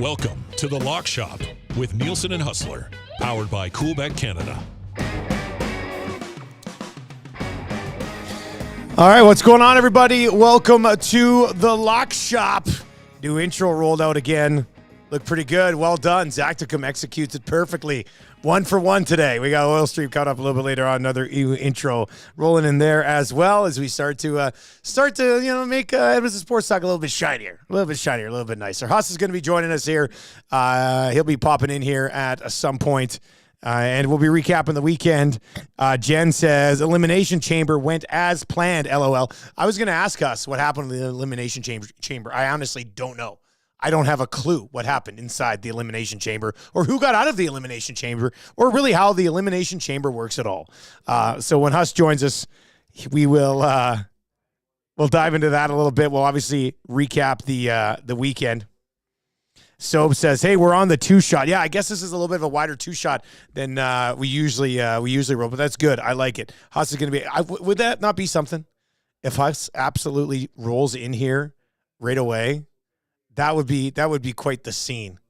Welcome to The Lock Shop with Nielson and Hustler, powered by Coolbet Canada. All right, what's going on, everybody? Welcome to The Lock Shop. New intro rolled out again. Looked pretty good. Well done. Zacticum executes it perfectly. 1 for 1 today. We got Oil Stream caught up a little bit later on. Another intro rolling in there as well as we start to make Edmonton Sports Talk a little bit shinier, a little bit nicer. Huss is going to be joining us here. He'll be popping in here at some point. And we'll be recapping the weekend. Jen says, Elimination Chamber went as planned, LOL. I was going to ask us what happened in the Elimination Chamber. I honestly don't know. I don't have a clue what happened inside the Elimination Chamber or who got out of the Elimination Chamber or really how the Elimination Chamber works at all. So when Huss joins us, we'll dive into that a little bit. We'll obviously recap the weekend. Soap says, hey, we're on the 2-shot. Yeah, I guess this is a little bit of a wider 2-shot than we usually roll, but that's good. I like it. Huss is going to be would that not be something? If Huss absolutely rolls in here right away, that would be quite the scene.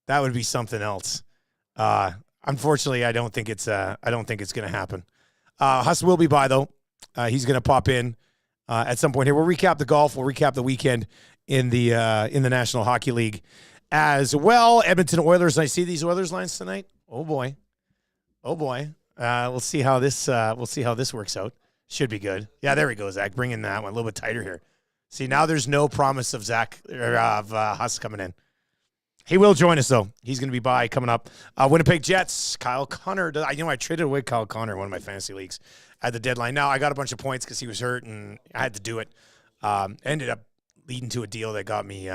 That would be something else. Unfortunately, I don't think it's going to happen. Huss will be by though. He's going to pop in at some point here. We'll recap the golf. We'll recap the weekend in the National Hockey League as well. Edmonton Oilers. I see these Oilers lines tonight. Oh boy. We'll see how this works out. Should be good. Yeah, there we go, Zach. Bring in that one a little bit tighter here. See, now there's no promise of Huss coming in. He will join us, though. He's going to be by coming up. Winnipeg Jets, Kyle Connor. I traded away Kyle Connor in one of my fantasy leagues at the deadline. Now, I got a bunch of points because he was hurt, and I had to do it. Ended up leading to a deal that got me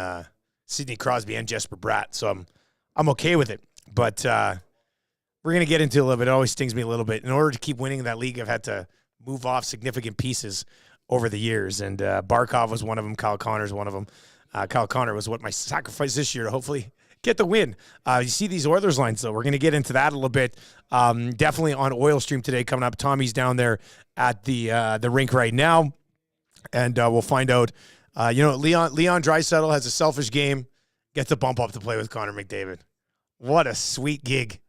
Sidney Crosby and Jesper Bratt, so I'm okay with it. But we're going to get into it a little bit. It always stings me a little bit. In order to keep winning that league, I've had to move off significant pieces over the years, and Barkov was one of them. Kyle Connor is one of them. Kyle Connor was what my sacrifice this year to hopefully get the win. You see these Oilers lines, though. We're going to get into that a little bit. Definitely on Oil Stream today coming up. Tommy's down there at the rink right now, and we'll find out. Leon Draisaitl has a selfish game, gets a bump up to play with Connor McDavid. What a sweet gig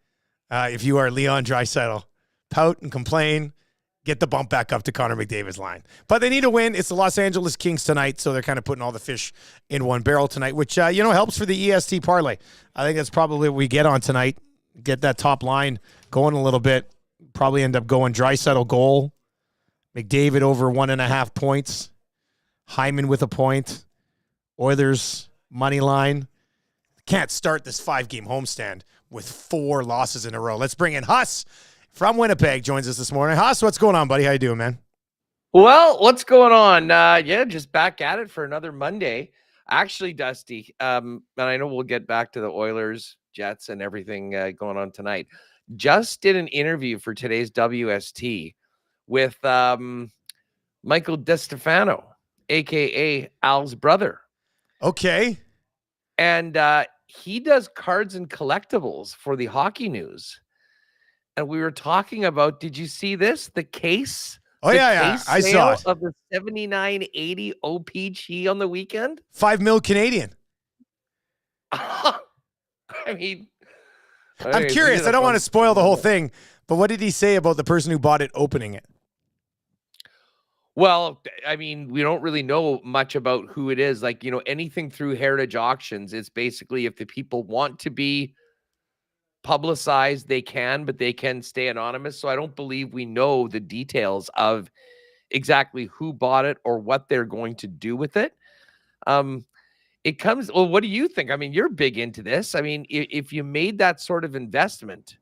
if you are Leon Draisaitl. Pout and complain. Get the bump back up to Connor McDavid's line. But they need a win. It's the Los Angeles Kings tonight, so they're kind of putting all the fish in one barrel tonight, which, helps for the EST parlay. I think that's probably what we get on tonight. Get that top line going a little bit. Probably end up going Draisaitl goal. McDavid over 1.5 points. Hyman with a point. Oilers money line. Can't start this 5-game homestand with 4 losses in a row. Let's bring in Huss from Winnipeg, joins us this morning. Huss, what's going on, buddy? How you doing, man? Well, what's going on? Just back at it for another Monday. Actually, Dusty, and I know we'll get back to the Oilers, Jets, and everything going on tonight. Just did an interview for today's WST with Michael DeStefano, a.k.a. Al's brother. Okay. And he does cards and collectibles for the Hockey News. And we were talking about, did you see this? The case? Oh, yeah. I saw it. Of the 79.80 OPG on the weekend? $5 million Canadian. I mean, I'm curious. I don't want to spoil the whole thing, but what did he say about the person who bought it opening it? Well, I mean, we don't really know much about who it is. Like, anything through Heritage Auctions, it's basically if the people want to be publicized, they can, but they can stay anonymous. So I don't believe we know the details of exactly who bought it or what they're going to do with it. Well, what do you think? I mean, you're big into this. I mean, if you made that sort of investment,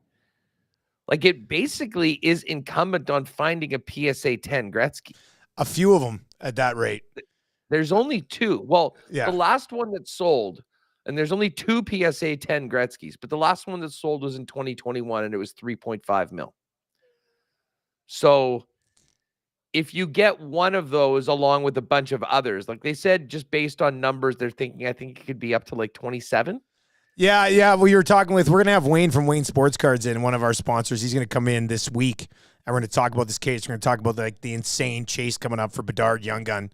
like it basically is incumbent on finding a PSA 10 Gretzky. A few of them at that rate. There's only 2. Well, yeah. The last one that sold, and there's only 2 PSA 10 Gretzkys, but the last one that sold was in 2021, and it was 3.5 mil. So if you get one of those along with a bunch of others, like they said, just based on numbers, they're thinking, I think it could be up to like 27. Yeah. Well, you were talking with, we're going to have Wayne from Wayne Sports Cards in, one of our sponsors. He's going to come in this week, and we're going to talk about this case. We're going to talk about the insane chase coming up for Bedard Young Gun.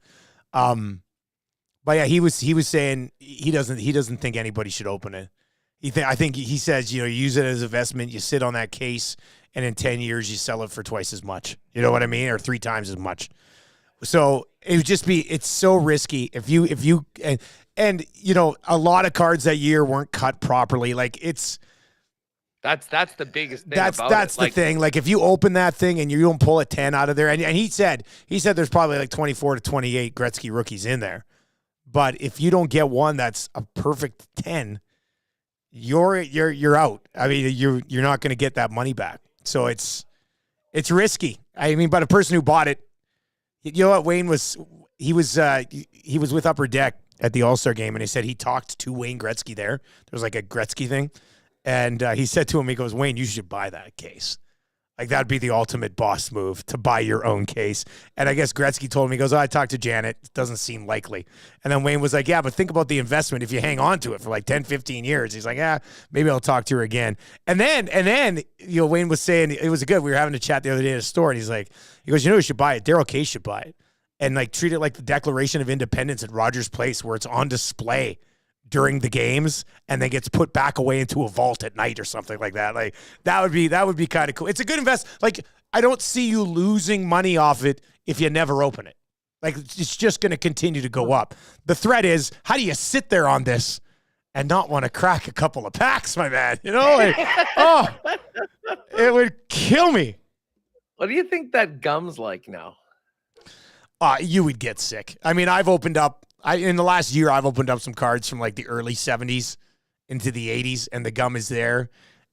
But yeah, he was saying he doesn't think anybody should open it. I think he says, you use it as an investment, you sit on that case, and in 10 years you sell it for twice as much. You know what I mean? Or 3 times as much. So it would just it's so risky if you and a lot of cards that year weren't cut properly. Like that's the biggest thing. That's the thing. Like if you open that thing and you don't pull a 10 out of there, and he said there's probably like 24 to 28 Gretzky rookies in there. But if you don't get one that's a perfect 10, you're out. I mean, you're not going to get that money back. So it's risky. I mean, but a person who bought it, you know what, Wayne was with Upper Deck at the All-Star game, and he said he talked to Wayne Gretzky there. There was like a Gretzky thing. And he said to him, he goes, Wayne, you should buy that case. Like, that'd be the ultimate boss move, to buy your own case. And I guess Gretzky told him, he goes, I talked to Janet. It doesn't seem likely. And then Wayne was like, yeah, but think about the investment if you hang on to it for like 10, 15 years. He's like, maybe I'll talk to her again. And then Wayne was saying, it was good. We were having a chat the other day at a store, and he goes, who should buy it? Daryl Case should buy it. And like treat it like the Declaration of Independence at Rogers Place, where it's on display during the games and then gets put back away into a vault at night or something like that. Like that would be kind of cool. It's a good invest. Like, I don't see you losing money off it if you never open it. Like, it's just going to continue to go up. The threat is, how do you sit there on this and not want to crack a couple of packs, my man? It would kill me. What do you think that gum's like now? You would get sick. I mean, in the last year, I've opened up some cards from like the early 70s into the 80s, and the gum is there.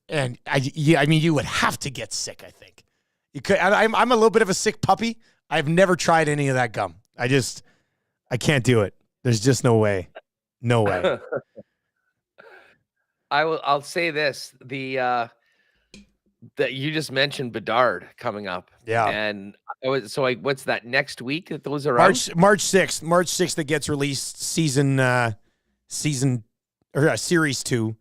And I mean, you would have to get sick, I think. You could. I'm a little bit of a sick puppy. I've never tried any of that gum. I can't do it. There's just no way. No way. I'll say this. That you just mentioned Bedard coming up. Yeah. And what's that, next week that those are March 6th. March 6th that gets released, series 2.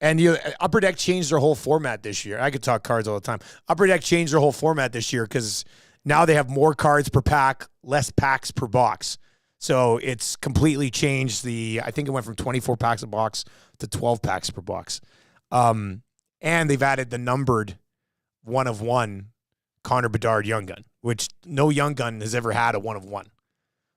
And Upper Deck changed their whole format this year. I could talk cards all the time. Upper Deck changed their whole format this year because now they have more cards per pack, less packs per box. So it's completely changed I think it went from 24 packs a box to 12 packs per box. And they've added the numbered 1 of 1 Connor Bedard Young Gun, which no Young Gun has ever had a 1 of 1.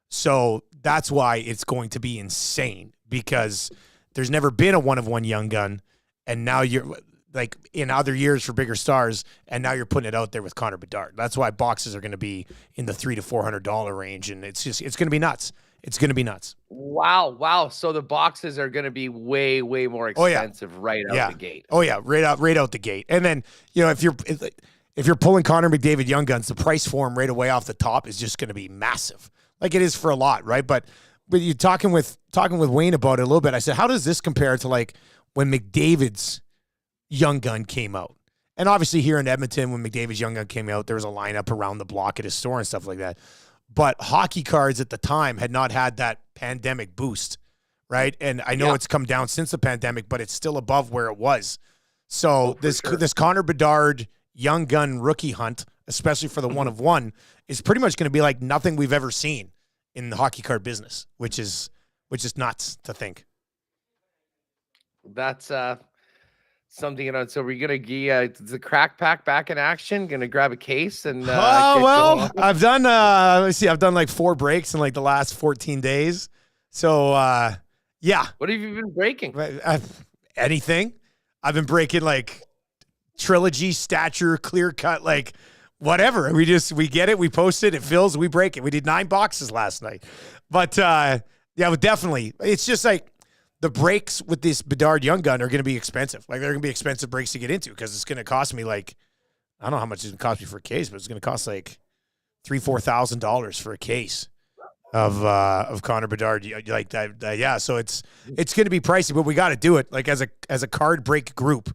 So that's why it's going to be insane, because there's never been a 1 of 1 Young Gun. And now you're like in other years for bigger stars, and now you're putting it out there with Connor Bedard. That's why boxes are going to be in the $300 to $400 range. And it's going to be nuts. It's going to be nuts. Wow. So the boxes are going to be way, way more expensive right out the gate. Oh yeah. Right out the gate. And then, if you're pulling Connor McDavid Young Guns, the price for him right away off the top is just going to be massive. Like it is for a lot. Right. But you're talking with Wayne about it a little bit. I said, how does this compare to like when McDavid's Young Gun came out? And obviously here in Edmonton, when McDavid's Young Gun came out, there was a lineup around the block at his store and stuff like that. But hockey cards at the time had not had that pandemic boost, right? And I know it's come down since the pandemic, but it's still above where it was. So this Connor Bedard Young Gun rookie hunt, especially for the 1 of 1, is pretty much going to be like nothing we've ever seen in the hockey card business, which is nuts to think. That's something, so we're going to the crack pack back in action, going to grab a case and I've done I've done like 4 breaks in like the last 14 days. So yeah. What have you been breaking? Anything. I've been breaking like trilogy, stature, clear cut, like whatever. We get it, we post it, it fills, we break it. We did 9 boxes last night. But but definitely it's just like the breaks with this Bedard Young Gun are going to be expensive. Like, they're going to be expensive breaks to get into, because it's going to cost me like, I don't know how much it's going to cost me for a case, but it's going to cost like $3,000-$4,000 for a case of Connor Bedard like that. Yeah, so it's going to be pricey, but we got to do it. Like, as a card break group,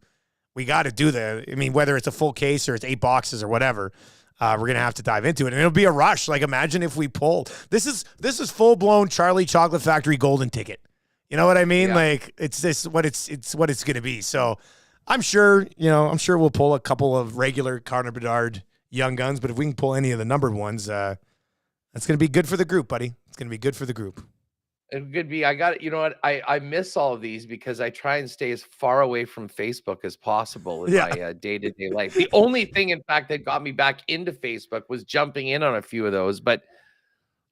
we got to do that. I mean, whether it's a full case or it's 8 boxes or whatever, we're going to have to dive into it, and it'll be a rush. Like, imagine if we pulled. This is full blown Charlie Chocolate Factory golden ticket. You know what I mean? Yeah. Like, it's what it's going to be. So I'm sure we'll pull a couple of regular Connor Bedard Young Guns, but if we can pull any of the numbered ones, that's going to be good for the group, buddy. It's going to be good for the group. It could be. I got it. You know what? I miss all of these because I try and stay as far away from Facebook as possible in Yeah. my day-to-day life. The only thing, in fact, that got me back into Facebook was jumping in on a few of those, but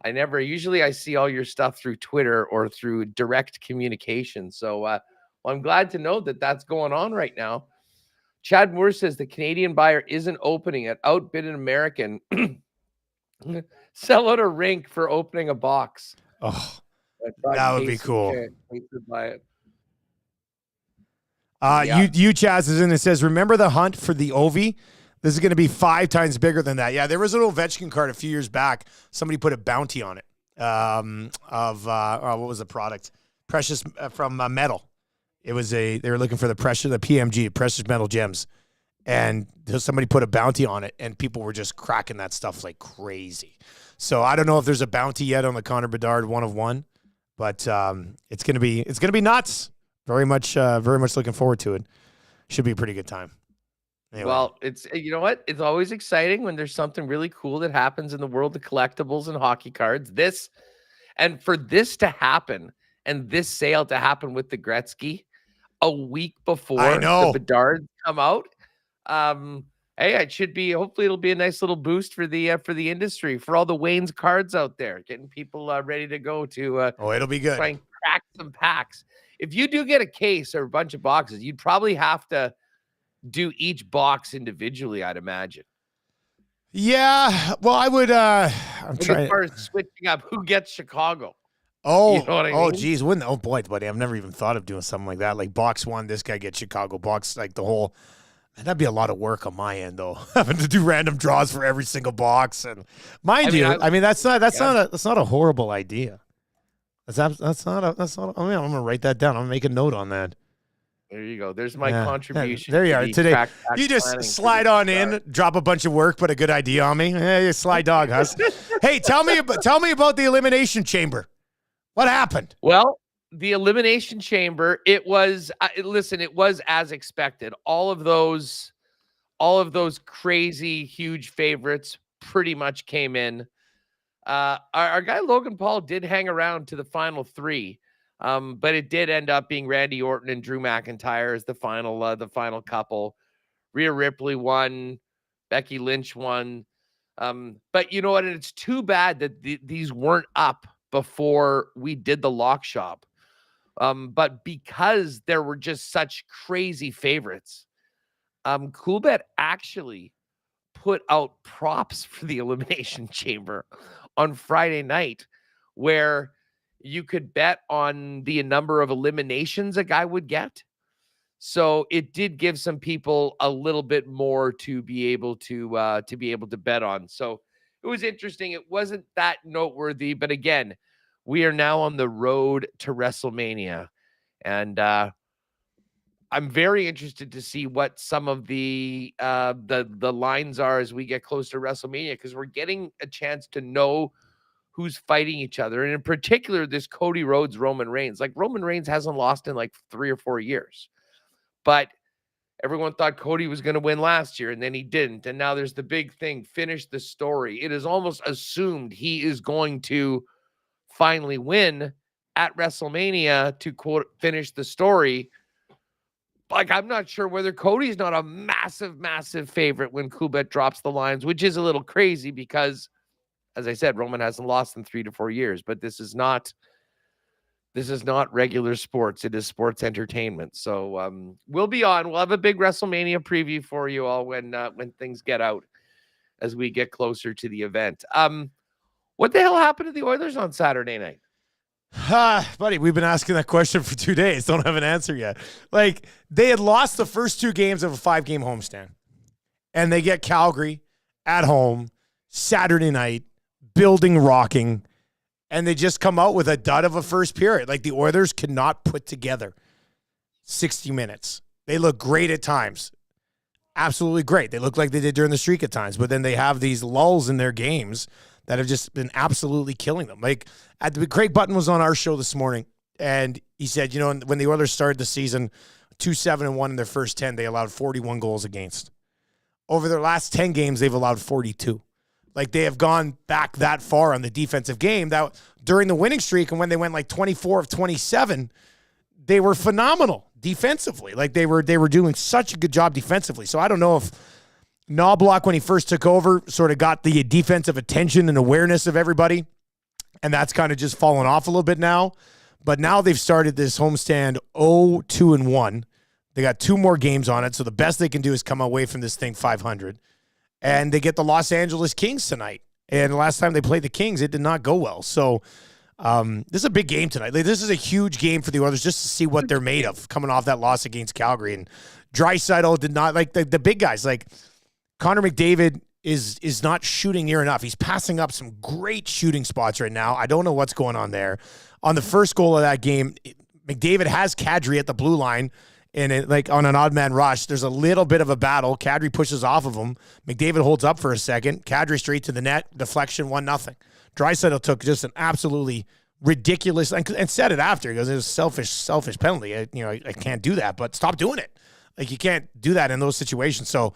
usually I see all your stuff through Twitter or through direct communication. So well, I'm glad to know that that's going on right now. Chad Moore says the Canadian buyer isn't opening it. Outbid an American. Sell out a rink for opening a box. Oh, that would be cool. Buy it. You Chaz is in and says, remember the hunt for the Ovi? This is going to be 5 times bigger than that. Yeah, there was an Ovechkin card a few years back. Somebody put a bounty on it what was the product? Precious from metal. It was they were looking for the PMG, precious metal gems. And somebody put a bounty on it, and people were just cracking that stuff like crazy. So I don't know if there's a bounty yet on the Connor Bedard 1 of 1, but it's gonna be nuts. Very much looking forward to it. Should be a pretty good time. Anyway. Well, it's, you know what? It's always exciting when there's something really cool that happens in the world of collectibles and hockey cards. For this to happen and this sale to happen with the Gretzky a week before the Bedard come out. Hey, it should be. Hopefully, it'll be a nice little boost for the industry, for all the Wayne's cards out there, getting people ready to go to. It'll be good. Try and crack some packs. If you do get a case or a bunch of boxes, you'd probably have to do each box indivially, I'd imagine. Yeah, well, I would. I'm trying. As far as switching up, who gets Chicago? Oh, you know what I mean? Geez, wouldn't? Oh boy, buddy, I've never even thought of doing something like that. Like box 1, this guy gets Chicago. Box, like the whole. Man, that'd be a lot of work on my end, though, having to do random draws for every single box. And mind you, that's not a horrible idea. That's not. I'm gonna write that down. I'm gonna make a note on that. There you go. There's my contribution. There you are. Today, you just slide on in, drop a bunch of work, put a good idea on me. Hey, sly dog, huh? Hey, tell me about the Elimination Chamber. What happened? Well, the Elimination Chamber, it was as expected. All of those crazy huge favorites pretty much came in. Our guy Logan Paul did hang around to the final 3. But it did end up being Randy Orton and Drew McIntyre as the final couple. Rhea Ripley won, Becky Lynch won. But you know what? And it's too bad that these weren't up before we did the lock shop. But because there were just such crazy favorites, Coolbet actually put out props for the Elimination Chamber on Friday night, where you could bet on the number of eliminations a guy would get. So it did give some people a little bit more to be able to bet on. So it was interesting. It wasn't that noteworthy, but again, we are now on the road to WrestleMania, and I'm very interested to see what some of the lines are as we get close to WrestleMania, because we're getting a chance to know who's fighting each other. And in particular, this Cody Rhodes, Roman Reigns. Like, Roman Reigns hasn't lost in like 3 or 4 years. But everyone thought Cody was going to win last year, and then he didn't. And now there's the big thing, finish the story. It is almost assumed he is going to finally win at WrestleMania to, quote, finish the story. Like, I'm not sure whether Cody's not a massive, massive favorite when Coolbet drops the lines, which is a little crazy because, as I said, Roman hasn't lost in 3 to 4 years, but this is not regular sports. It is sports entertainment. So we'll be on. We'll have a big WrestleMania preview for you all when things get out as we get closer to the event. What the hell happened to the Oilers on Saturday night? Buddy, we've been asking that question for 2 days. Don't have an answer yet. Like, they had lost the first 2 games of a 5-game homestand, and they get Calgary at home Saturday night, building rocking, and they just come out with a dud of a first period. Like, the Oilers cannot put together 60 minutes. They look great at times. Absolutely great. They look like they did during the streak at times, but then they have these lulls in their games that have just been absolutely killing them. Like, Craig Button was on our show this morning, and he said, you know, when the Oilers started the season 2-7-1 in their first 10, they allowed 41 goals against. Over their last 10 games, they've allowed 42. Like, they have gone back that far on the defensive game. That during the winning streak and when they went like 24 of 27, they were phenomenal defensively. Like, they were doing such a good job defensively. So I don't know if Knobloch, when he first took over, sort of got the defensive attention and awareness of everybody, and that's kind of just fallen off a little bit now. But now they've started this homestand 0-2-1. They got 2 more games on it, so the best they can do is come away from this thing 500. And they get the Los Angeles Kings tonight. And the last time they played the Kings, it did not go well. So this is a big game tonight. Like, this is a huge game for the Oilers just to see what they're made of coming off that loss against Calgary. And Draisaitl did not, like, the big guys, like Connor McDavid is not shooting near enough. He's passing up some great shooting spots right now. I don't know what's going on there. On the first goal of that game, McDavid has Kadri at the blue line. And it, like, on an odd man rush, there's a little bit of a battle. Kadri pushes off of him. McDavid holds up for a second. Kadri straight to the net. Deflection, 1-0. Draisaitl took just an absolutely ridiculous, and said it after. He goes, it was selfish penalty. I can't do that, but stop doing it. Like, you can't do that in those situations. So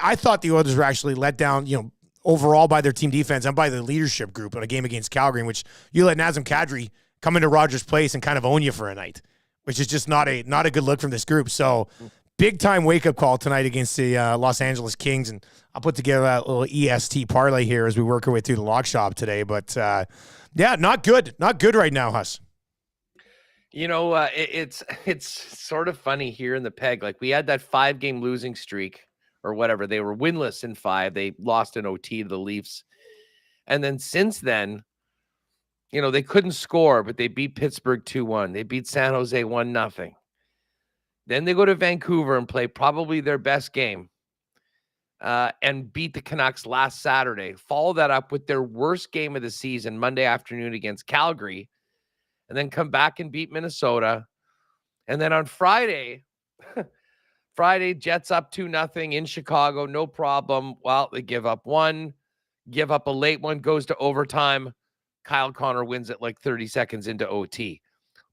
I thought the Oilers were actually let down, overall by their team defense and by the leadership group in a game against Calgary, in which you let Nazem Kadri come into Rogers Place and kind of own you for a night, which is just not a good look from this group. So big time wake-up call tonight against the Los Angeles Kings. And I'll put together that little EST parlay here as we work our way through the lock shop today. But, yeah, not good. Not good right now, Huss. It's sort of funny here in the Peg. Like, we had that 5-game losing streak or whatever. They were winless in 5. They lost in OT to the Leafs. And then since then, they couldn't score, but they beat Pittsburgh 2-1. They beat San Jose 1-0. Then they go to Vancouver and play probably their best game and beat the Canucks last Saturday. Follow that up with their worst game of the season Monday afternoon against Calgary, and then come back and beat Minnesota. And then on Friday, Jets up 2-0 in Chicago, no problem. Well, they give up one, give up a late one, goes to overtime. Kyle Connor wins it like 30 seconds into OT.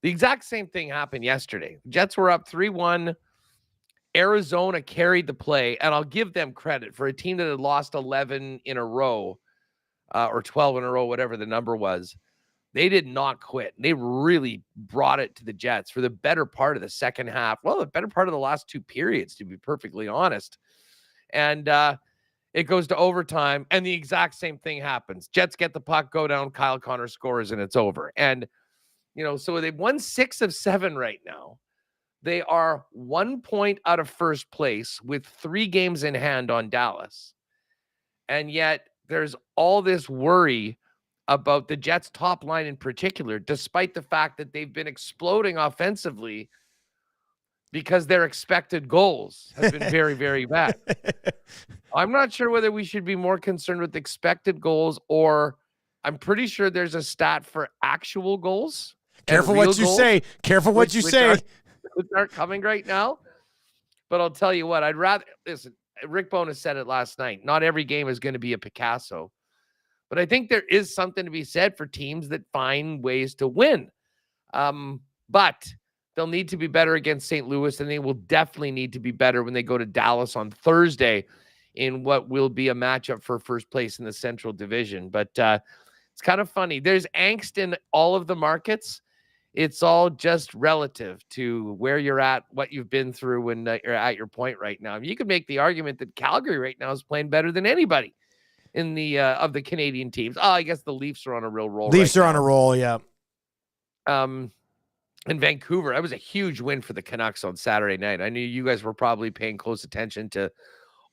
The exact same thing happened yesterday. Jets were up 3-1. Arizona carried the play, and I'll give them credit for a team that had lost 11 in a row or 12 in a row, whatever the number was. They did not quit. They really brought it to the Jets for the better part of the second half. Well, the better part of the last 2 periods, to be perfectly honest. And it goes to overtime, and the exact same thing happens. Jets get the puck, go down, Kyle Connor scores, and it's over. And, so they've won 6 of 7 right now. They are 1 point out of first place with 3 games in hand on Dallas. And yet there's all this worry about the Jets' top line in particular, despite the fact that they've been exploding offensively because their expected goals have been very, very bad. I'm not sure whether we should be more concerned with expected goals, or I'm pretty sure there's a stat for actual goals. Careful what you say. Careful what you say. Which aren't coming right now. But I'll tell you what, I'd rather listen. Rick Bowness said it last night. Not every game is going to be a Picasso. But I think there is something to be said for teams that find ways to win. But they'll need to be better against St. Louis, and they will definitely need to be better when they go to Dallas on Thursday in what will be a matchup for first place in the Central Division. But it's kind of funny. There's angst in all of the markets. It's all just relative to where you're at, what you've been through when you're at your point right now. You could make the argument that Calgary right now is playing better than anybody in the of the Canadian teams. Oh, I guess the Leafs are on a real roll. Leafs are on a roll, yeah. In Vancouver, that was a huge win for the Canucks on Saturday night. I knew you guys were probably paying close attention to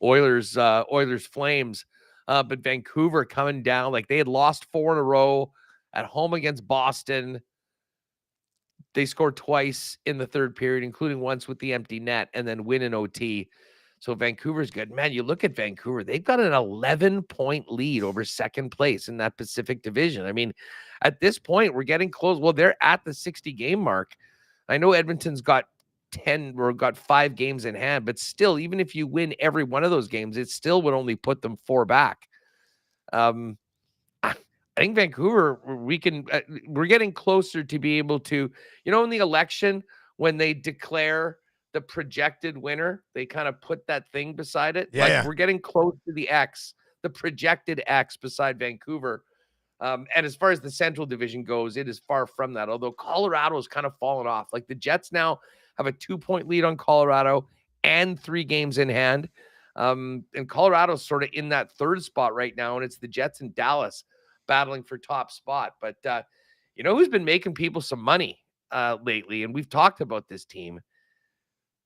Oilers Flames, but Vancouver coming down, like they had lost 4 in a row at home against Boston. They scored twice in the third period, including once with the empty net, and then win in OT. So Vancouver's good. Man, you look at Vancouver, they've got an 11-point lead over second place in that Pacific Division. I mean, at this point, we're getting close. Well, they're at the 60-game mark. I know Edmonton's got 5 games in hand, but still, even if you win every one of those games, it still would only put them 4 back. I think Vancouver, we're getting closer to be able to, in the election, when they declare the projected winner, they kind of put that thing beside it. Yeah, We're getting close to the X the projected X beside Vancouver. And as far as the Central Division goes, it is far from that. Although Colorado has kind of fallen off. Like the Jets now have a 2-point lead on Colorado and 3 games in hand. And Colorado's sort of in that third spot right now, and it's the Jets and Dallas battling for top spot. But you know who's been making people some money lately, and we've talked about this team?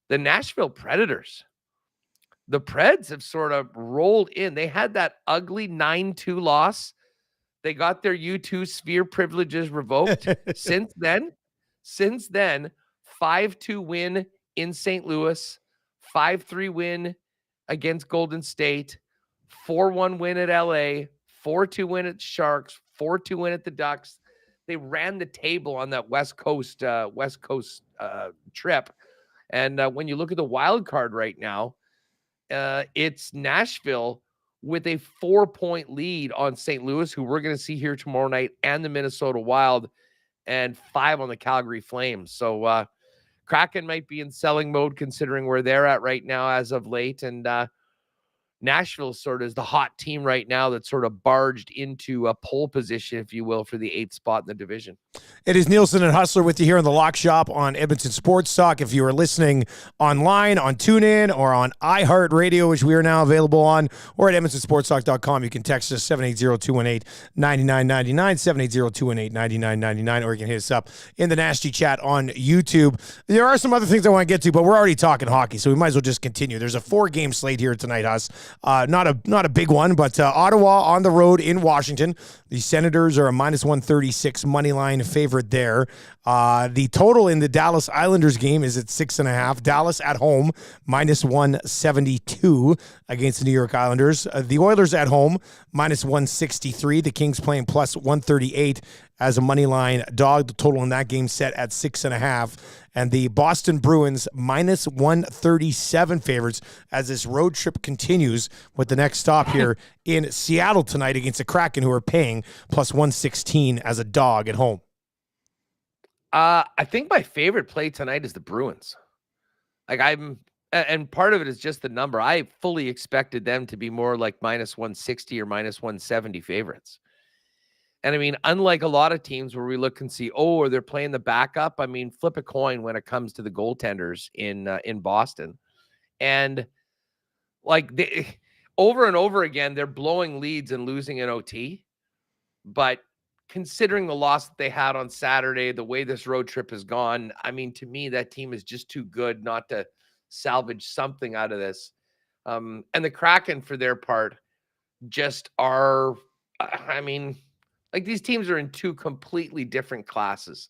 The Nashville Predators. The Preds have sort of rolled in. They had that ugly 9-2 loss. They got their U2 sphere privileges revoked. Since then, 5-2 win in St. Louis, 5-3 win against Golden State, 4-1 win at LA, 4-2 win at Sharks, 4-2 win at the Ducks. They ran the table on that West Coast trip. And when you look at the wild card right now, it's Nashville with a 4-point lead on St. Louis, who we're going to see here tomorrow night, and the Minnesota Wild, and 5 on the Calgary Flames. So Kraken might be in selling mode considering where they're at right now as of late. And Nashville sort of is the hot team right now that's sort of barged into a pole position, if you will, for the 8th spot in the division. It is Nielson and Hustler with you here in the Lock Shop on Edmonton Sports Talk. If you are listening online on TuneIn or on iHeartRadio, which we are now available on, or at EdmontonSportsTalk.com, you can text us 780-218-9999, 780-218-9999, or you can hit us up in the Nasty Chat on YouTube. There are some other things I want to get to, but we're already talking hockey, so we might as well just continue. There's a 4-game slate here tonight, Huss. Not a big one, but Ottawa on the road in Washington. The Senators are a -136 money line favorite there. The total in the Dallas Islanders game is at 6.5. Dallas at home -172 against the New York Islanders. The Oilers at home -163. The Kings playing +138 as a money line dog. The total in that game set at 6.5. And the Boston Bruins -137 favorites as this road trip continues, with the next stop here in Seattle tonight against the Kraken, who are paying +116 as a dog at home. I think my favorite play tonight is the Bruins. And part of it is just the number. I fully expected them to be more like -160 or -170 favorites. And I mean, unlike a lot of teams where we look and see, oh, they're playing the backup. I mean, flip a coin when it comes to the goaltenders in Boston. And like they, over and over again, they're blowing leads and losing in OT. But considering the loss that they had on Saturday, the way this road trip has gone, I mean, to me, that team is just too good not to salvage something out of this. And the Kraken, for their part, just are, I mean, like these teams are in 2 completely different classes.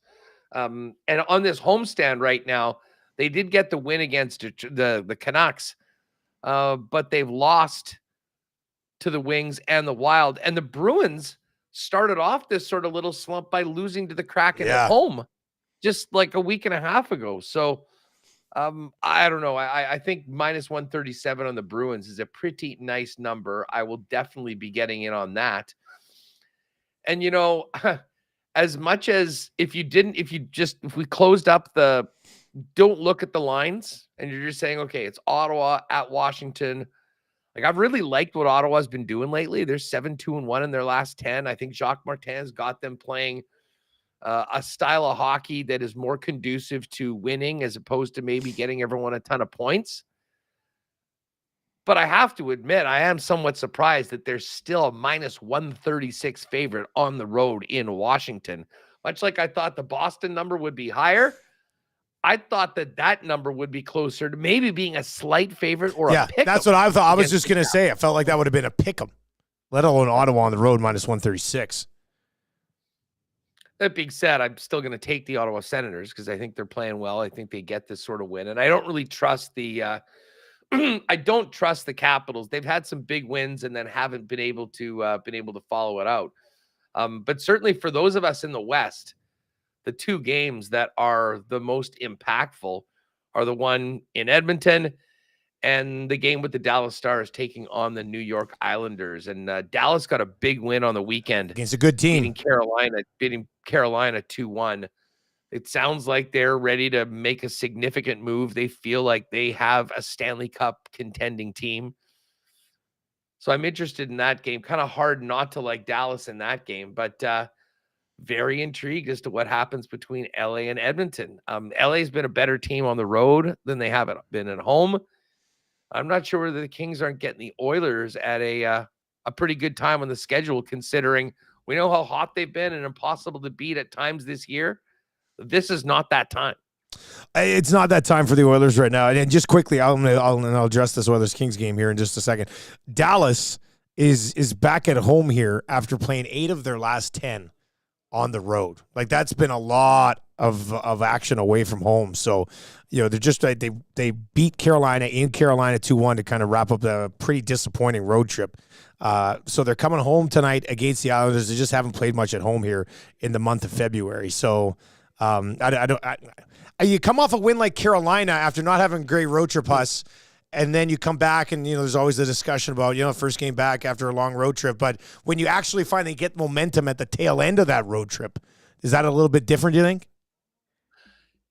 And on this homestand right now, they did get the win against the Canucks, but they've lost to the Wings and the Wild. And the Bruins started off this sort of little slump by losing to the Kraken at home just like a week and a half ago. So I don't know. I think -137 on the Bruins is a pretty nice number. I will definitely be getting in on that. And, you know, as much as if we closed up don't look at the lines and you're just saying, okay, it's Ottawa at Washington. Like, I've really liked what Ottawa's been doing lately. They're 7-2-1 in their last 10. I think Jacques Martin's got them playing a style of hockey that is more conducive to winning as opposed to maybe getting everyone a ton of points. But I have to admit, I am somewhat surprised that there's still a -136 favorite on the road in Washington. Much like I thought the Boston number would be higher, I thought that number would be closer to maybe being a slight favorite or a pick 'em. That's what I thought. I was just going to say, I felt like that would have been a pick 'em, let alone Ottawa on the road -136. That being said, I'm still going to take the Ottawa Senators because I think they're playing well. I think they get this sort of win. And I don't really trust I don't trust the Capitals. They've had some big wins and then haven't been able to follow it out. But certainly for those of us in the West, the 2 games that are the most impactful are the one in Edmonton and the game with the Dallas Stars taking on the New York Islanders. And Dallas got a big win on the weekend against a good team, beating Carolina 2-1. It sounds like they're ready to make a significant move. They feel like they have a Stanley Cup contending team. So I'm interested in that game. Kind of hard not to like Dallas in that game, but very intrigued as to what happens between LA and Edmonton. LA's been a better team on the road than they have been at home. I'm not sure whether the Kings aren't getting the Oilers at a pretty good time on the schedule, considering we know how hot they've been and impossible to beat at times this year. This is not that time. It's not that time for the Oilers right now. And just quickly, I'll address this Oilers-Kings game here in just a second. Dallas is back at home here after playing 8 of their last 10 on the road. Like, that's been a lot of action away from home. So, they're just they beat Carolina in Carolina 2-1 to kind of wrap up the pretty disappointing road trip. So they're coming home tonight against the Islanders. They just haven't played much at home here in the month of February. So you come off a win like Carolina after not having a great road trip, and then you come back and, there's always the discussion about, first game back after a long road trip. But when you actually finally get momentum at the tail end of that road trip, is that a little bit different, do you think?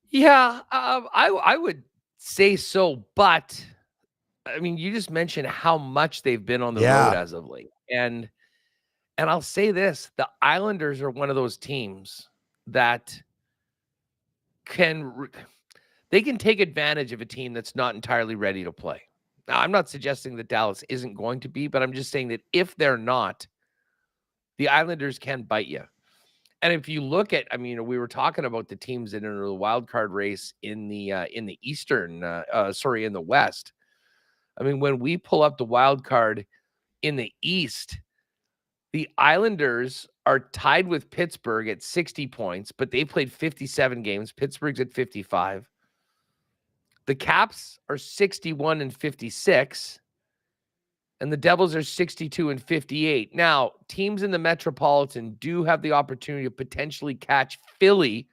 Yeah, I would say so. But, I mean, you just mentioned how much they've been on the road as of late. And I'll say this, the Islanders are one of those teams that can take advantage of a team that's not entirely ready to play. Now, I'm not suggesting that Dallas isn't going to be, but I'm just saying that if they're not, the Islanders can bite you. And if you look at, we were talking about the teams that are in the wild card race in the in the West. When we pull up the wild card in the East, the Islanders are tied with Pittsburgh at 60 points, but they played 57 games. Pittsburgh's at 55. The Caps are 61 and 56, and the Devils are 62 and 58. Now, teams in the Metropolitan do have the opportunity to potentially catch Philly,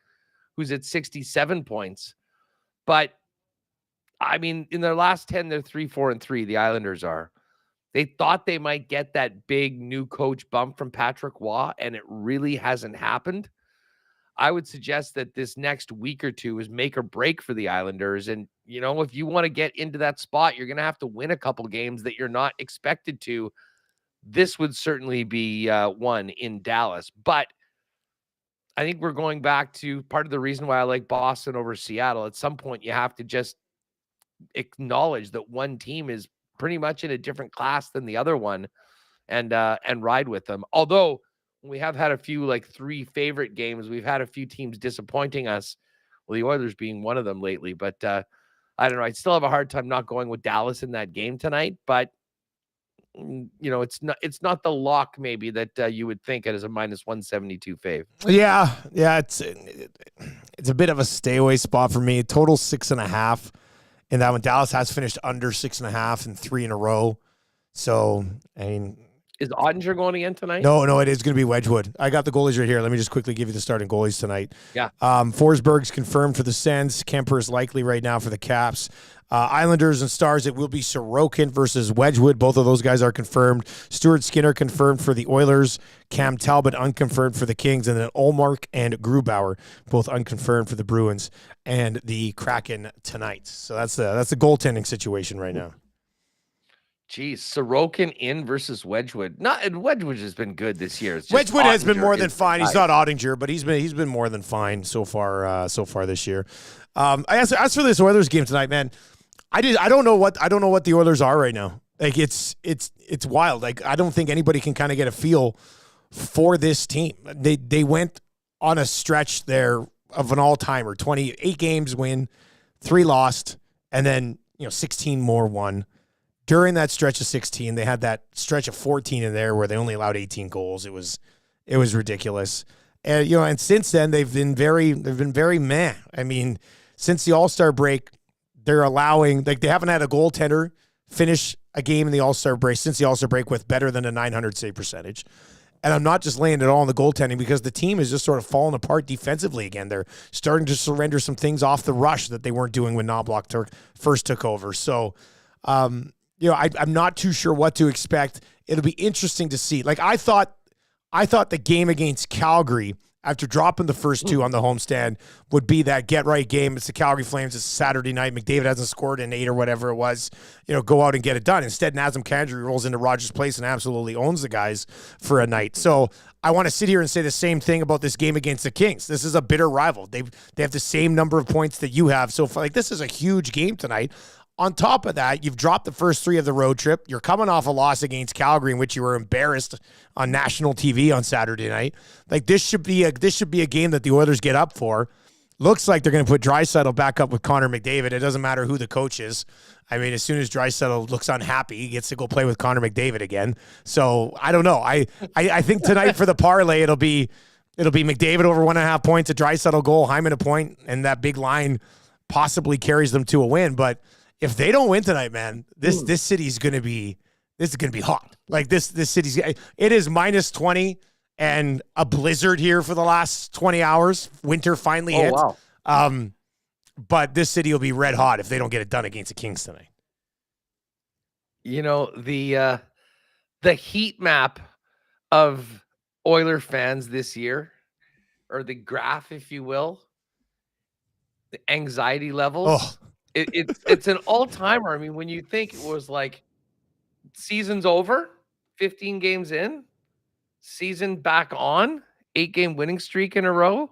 who's at 67 points. But, in their last 10, they're 3-4-3, the Islanders are. They thought they might get that big new coach bump from Patrick Waugh, and it really hasn't happened. I would suggest that this next week or two is make or break for the Islanders. And, if you want to get into that spot, you're going to have to win a couple games that you're not expected to. This would certainly be one in Dallas. But I think we're going back to part of the reason why I like Boston over Seattle. At some point, you have to just acknowledge that one team is pretty much in a different class than the other one and ride with them. Although we have had a few, like 3 favorite games, we've had a few teams disappointing us. Well, the Oilers being one of them lately, but I don't know. I'd still have a hard time not going with Dallas in that game tonight, but it's not the lock maybe that you would think it is a -172 fave. Yeah. It's a bit of a stay away spot for me. Total 6.5. And that one, Dallas has finished under 6.5 and 3 in a row. So, is Ottinger going again tonight? No, it is going to be Wedgwood. I got the goalies right here. Let me just quickly give you the starting goalies tonight. Yeah. Forsberg's confirmed for the Sens. Kemper is likely right now for the Caps. Islanders and Stars, it will be Sorokin versus Wedgwood. Both of those guys are confirmed. Stuart Skinner confirmed for the Oilers. Cam Talbot unconfirmed for the Kings. And then Ullmark and Grubauer, both unconfirmed for the Bruins and the Kraken tonight. So that's the goaltending situation right now. Geez, Sorokin in versus Wedgwood. Wedgwood has been good this year. Wedgwood has been more than fine. He's not Ottinger, but he's been more than fine so far this year. As for this Oilers game tonight, man, I don't know what the Oilers are right now. Like it's wild. Like I don't think anybody can kind of get a feel for this team. They went on a stretch there of an all-timer. 28 games win, 3 lost, and then 16 more won. During that stretch of 16, they had that stretch of 14 in there where they only allowed 18 goals. It was ridiculous. And and since then they've been very meh. Since the All-Star break, they're allowing they haven't had a goaltender finish a game in the All-Star break since the All-Star break with better than a .900 save percentage. And I'm not just laying it all on the goaltending because the team is just sort of falling apart defensively again. They're starting to surrender some things off the rush that they weren't doing when Knoblauch first took over. So I'm not too sure what to expect. It'll be interesting to see. Like I thought the game against Calgary after dropping the first two on the homestand would be that get-right game. It's the Calgary Flames. It's Saturday night. McDavid hasn't scored in 8 or whatever it was. Go out and get it done. Instead, Nazem Kadri rolls into Rogers Place and absolutely owns the guys for a night. So I want to sit here and say the same thing about this game against the Kings. This is a bitter rival. They have the same number of points that you have. So this is a huge game tonight. On top of that, you've dropped the first 3 of the road trip. You're coming off a loss against Calgary in which you were embarrassed on national TV on Saturday night. This should be a game that the Oilers get up for. Looks like they're going to put Draisaitl back up with Connor McDavid. It doesn't matter who the coach is. I mean, as soon as Draisaitl looks unhappy, he gets to go play with Connor McDavid again. So I don't know. I think tonight for the parlay, it'll be McDavid over 1.5 points, a Draisaitl goal, Hyman a point, and that big line possibly carries them to a win. But if they don't win tonight, man, this city is going to be hot. Like this city's, it is -20 and a blizzard here for the last 20 hours. Winter finally hit. Wow. But this city will be red hot if they don't get it done against the Kings tonight. The heat map of Oiler fans this year, or the graph, if you will, the anxiety levels. Oh. It's an all-timer. I mean, when you think it was like season's over, 15 games in, season back on, 8-game winning streak in a row,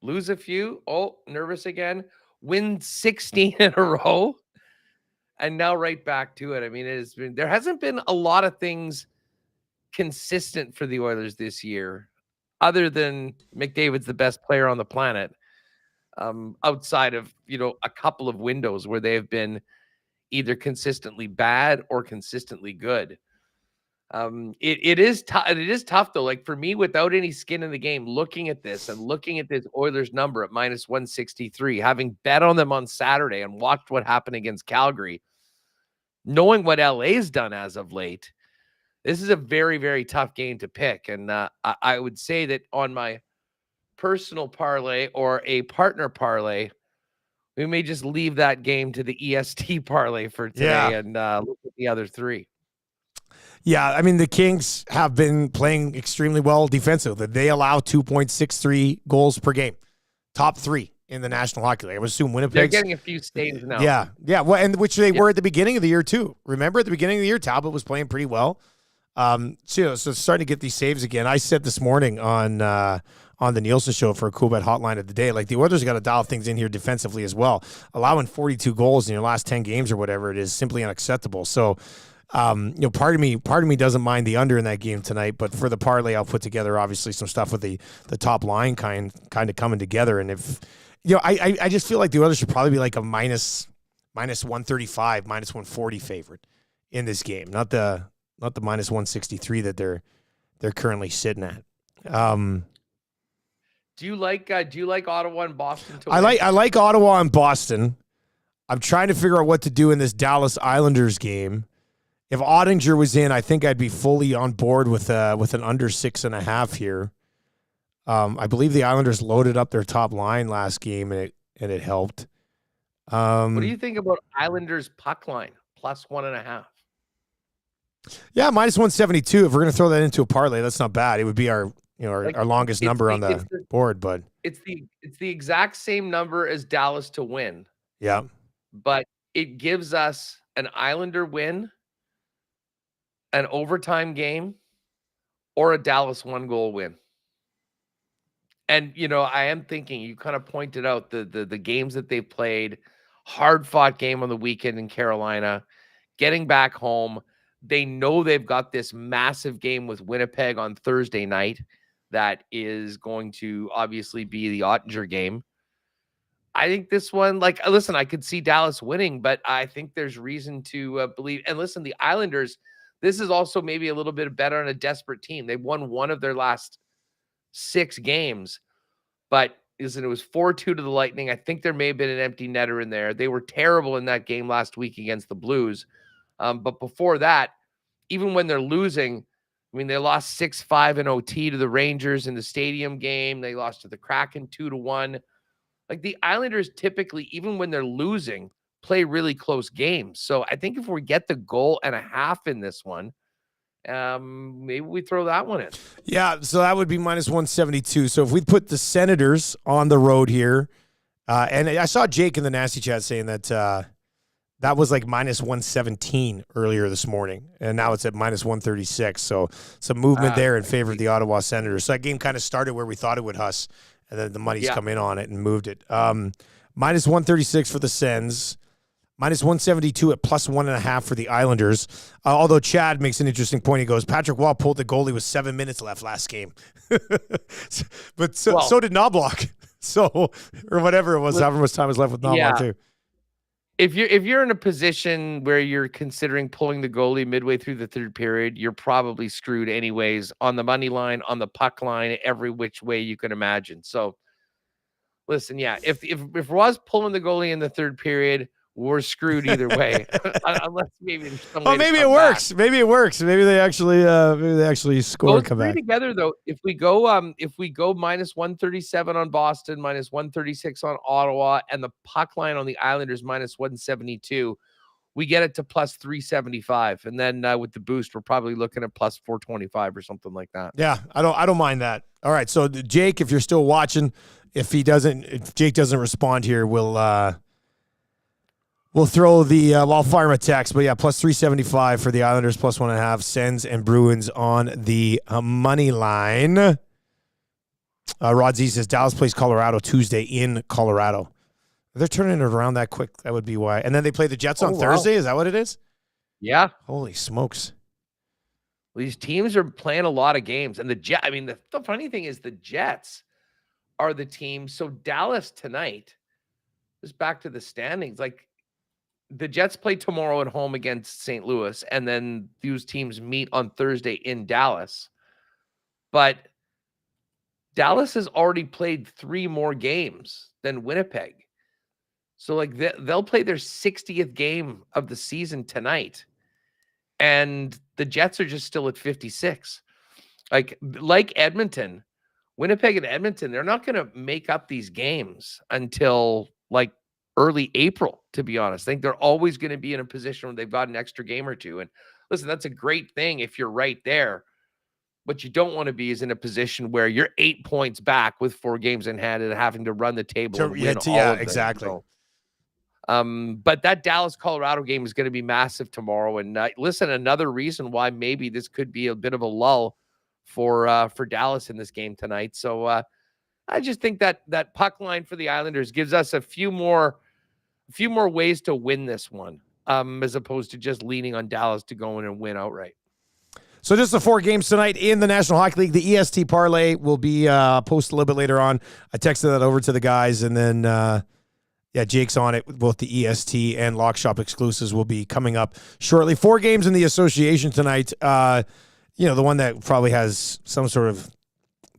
lose a few, nervous again, win 16 in a row, and now right back to it. I mean, there hasn't been a lot of things consistent for the Oilers this year, other than McDavid's the best player on the planet. Outside of, a couple of windows where they have been either consistently bad or consistently good. It is tough though. Like for me, without any skin in the game, looking at this Oilers number at -163, having bet on them on Saturday and watched what happened against Calgary, knowing what LA's done as of late, this is a very, very tough game to pick. And I would say that on my personal parlay or a partner parlay, we may just leave that game to the EST parlay for today and look at the other 3. Yeah, I mean, the Kings have been playing extremely well defensively. They allow 2.63 goals per game. Top 3 in the National Hockey League. I would assume Winnipeg. They're getting a few staves now. Yeah. Well, and which they were at the beginning of the year too. Remember at the beginning of the year, Talbot was playing pretty well. So starting to get these saves again. I said this morning on the Nielson show for a Cool Bet Hotline of the day, like the Oilers got to dial things in here defensively as well. Allowing 42 goals in your last 10 games or whatever it is simply unacceptable. So, part of me doesn't mind the under in that game tonight, but for the parlay, I'll put together obviously some stuff with the top line kind of coming together. And if I just feel like the Oilers should probably be like a minus 135, -140 favorite in this game, not the -163 that they're currently sitting at. Do you like Ottawa and Boston to win? I like Ottawa and Boston. I'm trying to figure out what to do in this Dallas Islanders game. If Ottinger was in, I think I'd be fully on board with an under 6.5 here. I believe the Islanders loaded up their top line last game and it helped. What do you think about Islanders puck line +1.5? Yeah, -172. If we're gonna throw that into a parlay, that's not bad. It would be our longest number on the board, but it's the exact same number as Dallas to win. Yeah, but it gives us an Islander win, an overtime game, or a Dallas 1-goal win. And I am thinking, you kind of pointed out the games that they've played, hard-fought game on the weekend in Carolina, getting back home. They know they've got this massive game with Winnipeg on Thursday night that is going to obviously be the Ottinger game. I think this one, listen, I could see Dallas winning, but I think there's reason to believe. And listen, the Islanders, this is also maybe a little bit better on a desperate team. They've won one of their last 6 games, but listen, it was 4-2 to the Lightning. I think there may have been an empty netter in there. They were terrible in that game last week against the Blues. But before that, even when they're losing, I mean, they lost 6-5 in OT to the Rangers in the stadium game. They lost to the Kraken 2-1. Like the Islanders typically, even when they're losing, play really close games. So I think if we get the 1.5 goals in this one, Maybe we throw that one in. Yeah, so that would be minus 172. So if we put the Senators on the road here, and I saw Jake in the Nasty Chat saying that that was like minus 117 earlier this morning, and now it's at minus 136. So some movement there in favor of the Ottawa Senators. So that game kind of started where we thought it would, Huss, and then the money's come in on it and moved it. Minus 136 for the Sens. Minus 172 at plus 1.5 for the Islanders. Although Chad makes an interesting point. He goes, Patrick Waugh pulled the goalie with 7 minutes left last game. But so did Knobloch. So, or whatever it was, however much time was left with Knobloch too. If you're in a position where you're considering pulling the goalie midway through the third period, you're probably screwed anyways on the money line, on the puck line, every which way you can imagine. So listen, if Roy's pulling the goalie in the third period, we're screwed either way. Unless maybe there's some way maybe it works. Back. Maybe it works. Maybe they actually score and come back. Together though, if we go minus 137 on Boston, minus 136 on Ottawa, and the puck line on the Islanders minus 172, we get it to plus 375. And then with the boost, we're probably looking at plus 425 or something like that. Yeah, I don't mind that. All right, so Jake, if you're still watching, if Jake doesn't respond here, we'll throw I'll fire him a text, but yeah, plus 375 for the Islanders, plus 1.5. Sens and Bruins on the money line. Rod Z says Dallas plays Colorado Tuesday in Colorado. They're turning it around that quick. That would be why. And then they play the Jets on Thursday. Is that what it is? Yeah. Holy smokes. Well, these teams are playing a lot of games. And the funny thing is the Jets are the team. So Dallas tonight, just back to the standings, like, the Jets play tomorrow at home against St. Louis, and then these teams meet on Thursday in Dallas. But Dallas has already played 3 more games than Winnipeg. So, like, they'll play their 60th game of the season tonight. And the Jets are just still at 56. Like Edmonton, Winnipeg and Edmonton, they're not going to make up these games until, like, early April, to be honest. I think they're always going to be in a position where they've got an extra game or two. And listen, that's a great thing if you're right there. What you don't want to be is in a position where you're 8 points back with 4 games in hand and having to run the table and win all of them. Exactly. So, but that Dallas-Colorado game is going to be massive tomorrow. And listen, another reason why maybe this could be a bit of a lull for Dallas in this game tonight. So I just think that puck line for the Islanders gives us a few more ways to win this one, as opposed to just leaning on Dallas to go in and win outright. So just the 4 games tonight in the National Hockey League. The EST parlay will be posted a little bit later on. I texted that over to the guys, and then Jake's on it. Both the EST and Lock Shop exclusives will be coming up shortly. 4 games in the association tonight. The one that probably has some sort of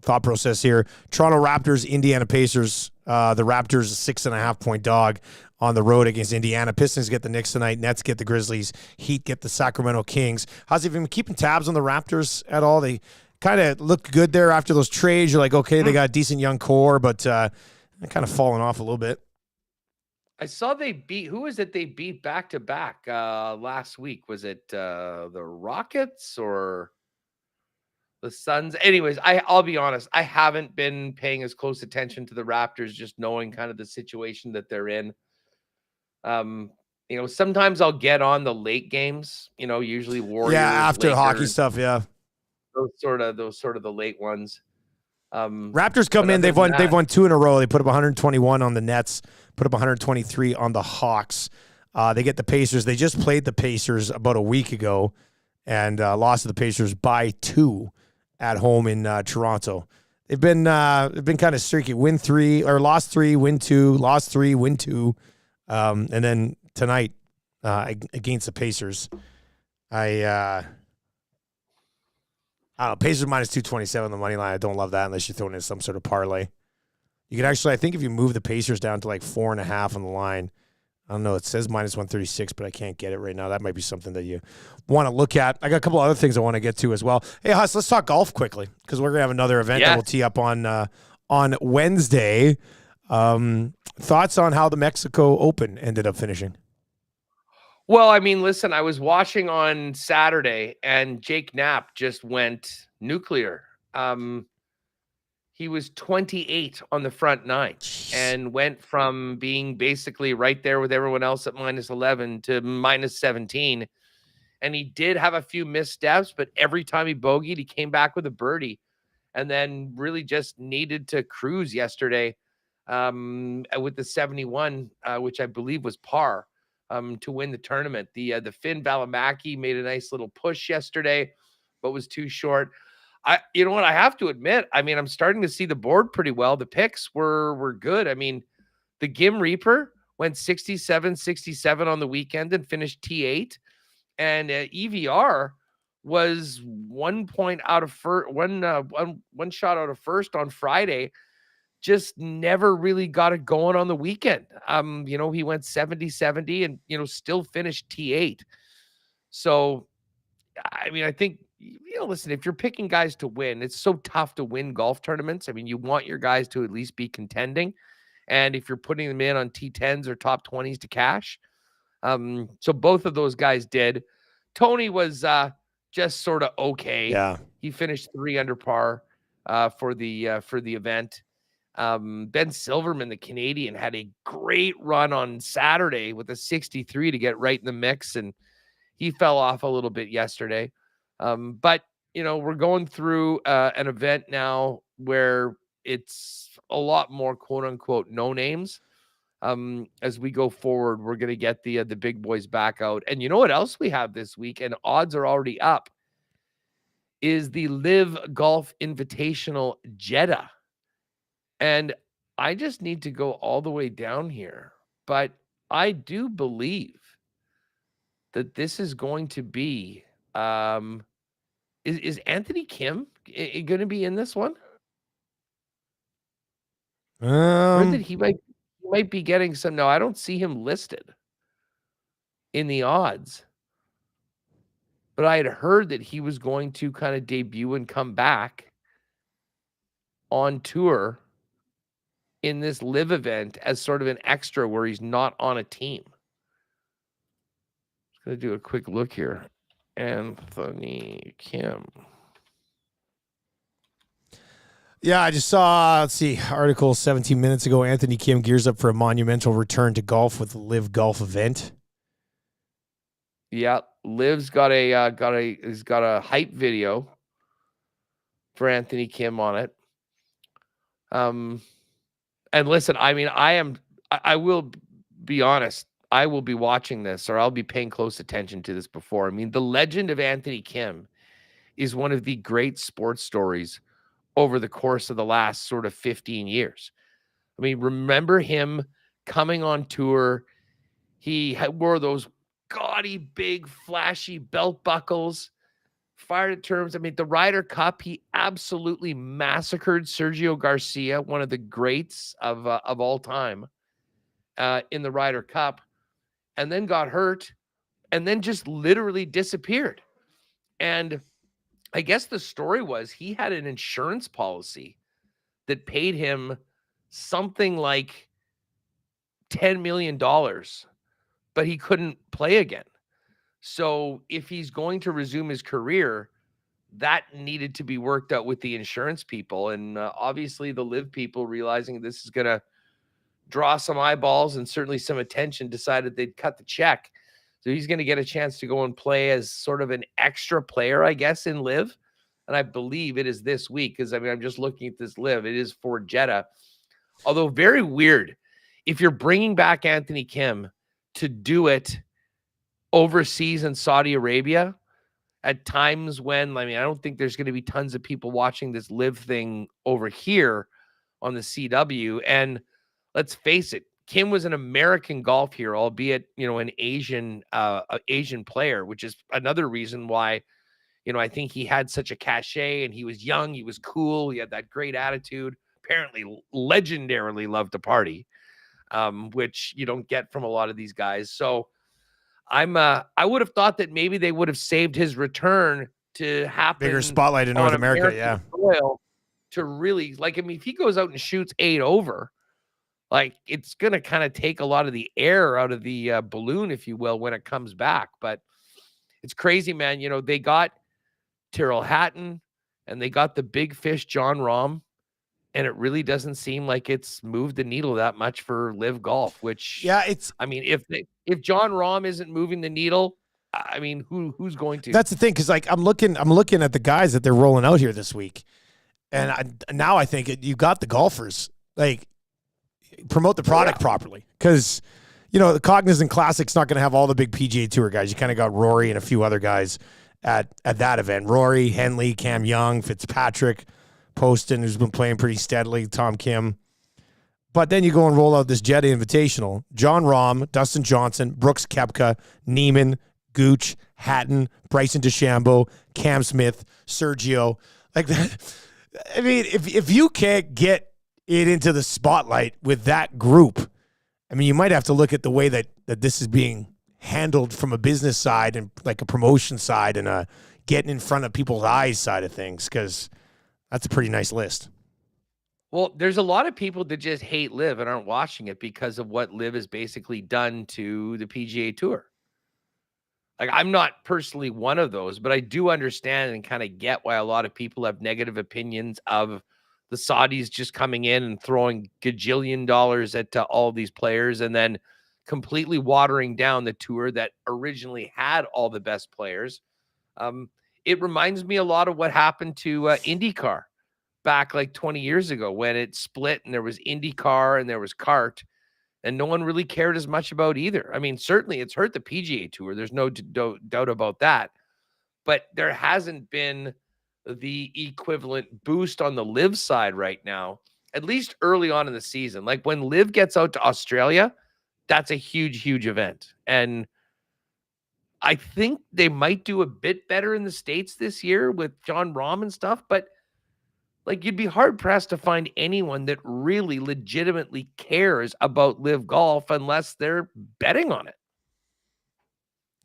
thought process here. Toronto Raptors, Indiana Pacers. The Raptors, a 6.5-point dog on the road against Indiana. Pistons get the Knicks tonight. Nets get the Grizzlies. Heat get the Sacramento Kings. How's it been keeping tabs on the Raptors at all? They kind of look good there after those trades. You're like, okay, they got a decent young core, but they're kind of falling off a little bit. I saw they beat, who is it they beat back-to-back last week? Was it the Rockets or the Suns? Anyways, I'll be honest. I haven't been paying as close attention to the Raptors, just knowing kind of the situation that they're in. Sometimes I'll get on the late games, usually Warriors. Yeah, after Lakers, hockey stuff, yeah. Those sort of the late ones. Raptors come in, they've won 2 in a row. They put up 121 on the Nets, put up 123 on the Hawks. They get the Pacers. They just played the Pacers about a week ago and lost to the Pacers by 2 at home in Toronto. They've been kind of streaky. Win 3 or lost 3, win 2, lost 3, win 2. And then tonight against the Pacers, I don't know, Pacers minus 227 on the money line. I don't love that unless you're throwing in some sort of parlay. You could actually, I think if you move the Pacers down to like 4.5 on the line, I don't know, it says minus 136, but I can't get it right now. That might be something that you want to look at. I got a couple other things I want to get to as well. Hey, Huss, let's talk golf quickly because we're going to have another event that we'll tee up on Wednesday. Thoughts on how the Mexico Open ended up finishing? Well, I mean, listen, I was watching on Saturday and Jake Knapp just went nuclear. He was 28 on the front nine and went from being basically right there with everyone else at -11 to -17. And he did have a few missteps, but every time he bogeyed, he came back with a birdie and then really just needed to cruise yesterday with the 71, which I believe was par, to win the tournament. The Finn Välimäki made a nice little push yesterday, but was too short. You know what? I have to admit, I mean, I'm starting to see the board pretty well. The picks were good. I mean, the Gim Reaper went 67-67 on the weekend and finished T8. And EVR was 1 point out of first, one shot out of first on Friday. Just never really got it going on the weekend. He went 70-70 and, still finished T8. So, I mean, I think, listen, if you're picking guys to win, it's so tough to win golf tournaments. I mean, you want your guys to at least be contending. And if you're putting them in on T10s or top 20s to cash. So both of those guys did. Tony was just sort of okay. Yeah. He finished 3 under par for the event. Ben Silverman, the Canadian, had a great run on Saturday with a 63 to get right in the mix, and he fell off a little bit yesterday. But we're going through an event now where it's a lot more quote unquote no names. As we go forward, we're going to get the big boys back out. And you know what else we have this week, and odds are already up, is the LIV Golf Invitational Jeddah. And I just need to go all the way down here, but I do believe that this is going to be, is Anthony Kim going to be in this one? Or that he might be getting some. No, I don't see him listed in the odds, but I had heard that he was going to kind of debut and come back on tour in this LIV event as sort of an extra where he's not on a team. Just going to do a quick look here. Anthony Kim. Yeah, I just saw, article 17 minutes ago. Anthony Kim gears up for a monumental return to golf with the LIV Golf event. Yeah, LIV's got a hype video for Anthony Kim on it. And listen, I mean, I will be honest, I will be watching this, or I'll be paying close attention to this before. I mean, the legend of Anthony Kim is one of the great sports stories over the course of the last sort of 15 years. I mean, remember him coming on tour. He wore those gaudy, big, flashy belt buckles, fired at terms. I mean, the Ryder Cup, he absolutely massacred Sergio Garcia, one of the greats of all time, in the Ryder Cup, and then got hurt, and then just literally disappeared. And I guess the story was he had an insurance policy that paid him something like $10 million, but he couldn't play again. So if he's going to resume his career, that needed to be worked out with the insurance people. And obviously the LIV people, realizing this is going to draw some eyeballs and certainly some attention, decided they'd cut the check. So he's going to get a chance to go and play as sort of an extra player, I guess, in LIV. And I believe it is this week, because I mean, I'm just looking at this LIV. It is for Jeddah. Although very weird, if you're bringing back Anthony Kim to do it overseas in Saudi Arabia at times when, I mean, I don't think there's going to be tons of people watching this LIV thing over here on the CW. And let's face it, Kim was an American golf hero, albeit, an Asian player, which is another reason why, I think he had such a cachet, and he was young, he was cool, he had that great attitude, apparently legendarily loved to party, which you don't get from a lot of these guys. So I would have thought that maybe they would have saved his return to happen. Bigger spotlight in North America, yeah. To really, if he goes out and shoots 8 over, Like, it's going to kind of take a lot of the air out of the balloon, if you will, when it comes back. But it's crazy, man. You know, they got Tyrrell Hatton and they got the big fish, John Rahm. And it really doesn't seem like it's moved the needle that much for LIV Golf, which, Yeah, I mean, if John Rahm isn't moving the needle, I mean, who's going to? that's the thing, because like I'm looking at the guys that they're rolling out here this week, and now I think you got the golfers, like, promote the product properly, because you know the Cognizant Classic's not going to have all the big PGA Tour guys. You kind of got Rory and a few other guys at that event. Rory, Henley, Cam Young, Fitzpatrick, Poston, who's been playing pretty steadily, Tom Kim. But then you go and roll out this Jeddah Invitational. John Rahm, Dustin Johnson, Brooks Koepka, Neiman, Gooch, Hatton, Bryson DeChambeau, Cam Smith, Sergio. Like that. I mean, if you can't get it into the spotlight with that group, I mean, you might have to look at the way that this is being handled from a business side and like a promotion side and a getting in front of people's eyes side of things, because that's a pretty nice list. Well, there's a lot of people that just hate LIV and aren't watching it because of what LIV has basically done to the PGA Tour. Like, I'm not personally one of those, but I do understand and kind of get why a lot of people have negative opinions of the Saudis just coming in and throwing gajillion dollars at all these players and then completely watering down the tour that originally had all the best players. It reminds me a lot of what happened to IndyCar back like 20 years ago when it split and there was IndyCar and there was kart, and no one really cared as much about either. I mean, certainly it's hurt the PGA Tour. There's no doubt about that. But there hasn't been the equivalent boost on the LIV side right now, at least early on in the season. Like when LIV gets out to Australia, that's a huge, huge event. And I think they might do a bit better in the States this year with John Rahm and stuff, but like, you'd be hard pressed to find anyone that really legitimately cares about LIV Golf unless they're betting on it.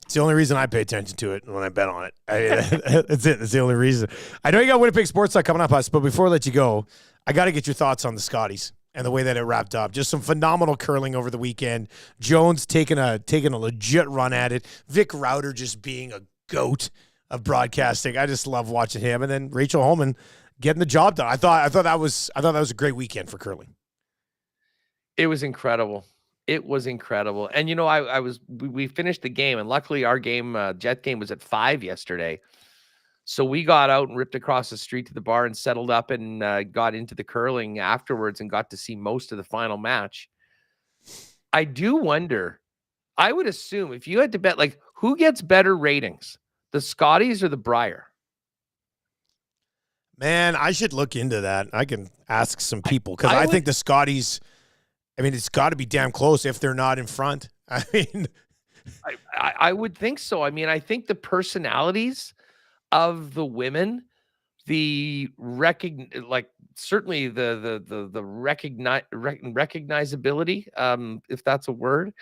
It's the only reason I pay attention to it when I bet on it. That's it. That's the only reason. I know you got Winnipeg Sports Talk coming up, us, but before I let you go, I got to get your thoughts on the Scotties and the way that it wrapped up. Just some phenomenal curling over the weekend. Jones taking a legit run at it. Vic Rauter just being a goat of broadcasting. I just love watching him. And then Rachel Holman getting the job done. I thought that was a great weekend for curling. It was incredible. It was incredible. And, you know, we finished the game, and luckily our game, Jet game, was at 5 yesterday. So we got out and ripped across the street to the bar and settled up and got into the curling afterwards and got to see most of the final match. I do wonder, I would assume if you had to bet, like, who gets better ratings, the Scotties or the Briar? Man, I should look into that. I can ask some people, because I think the Scotties, I mean, it's got to be damn close if they're not in front. I mean, I would think so. I mean, I think the personalities of the women, certainly the recognizability, if that's a word,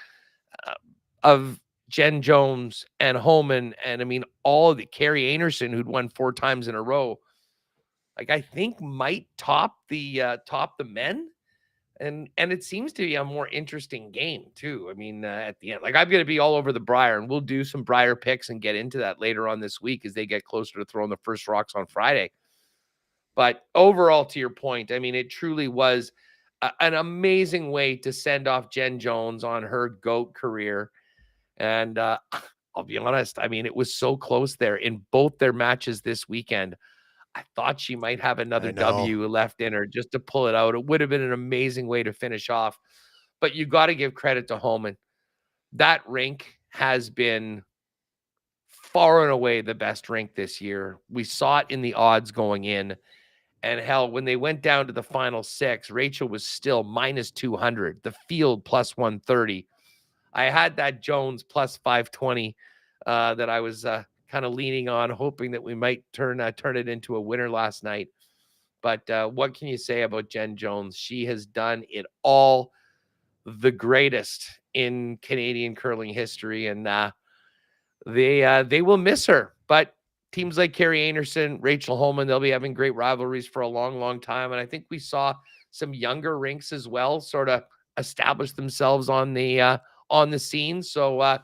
of Jen Jones and Holman, and I mean all of the Carrie Anderson, who'd won 4 times in a row, like I think might top the men. And it seems to be a more interesting game too. I mean, at the end, like I'm going to be all over the Briar, and we'll do some Briar picks and get into that later on this week as they get closer to throwing the first rocks on Friday. But overall, to your point, I mean, it truly was an amazing way to send off Jen Jones on her GOAT career. And I'll be honest, I mean, it was so close there in both their matches this weekend. I thought she might have another W left in her just to pull it out. It would have been an amazing way to finish off. But you got to give credit to Holman. That rink has been far and away the best rink this year. We saw it in the odds going in. And hell, when they went down to the final 6, Rachel was still minus 200. The field plus 130. I had that Jones plus 520 that I was kind of leaning on, hoping that we might turn it into a winner last night. But what can you say about Jen Jones? She has done it all, the greatest in Canadian curling history, and they will miss her. But teams like Carrie Anderson, Rachel Holman, they'll be having great rivalries for a long, long time. And I think we saw some younger rinks as well sort of established themselves on the scene. So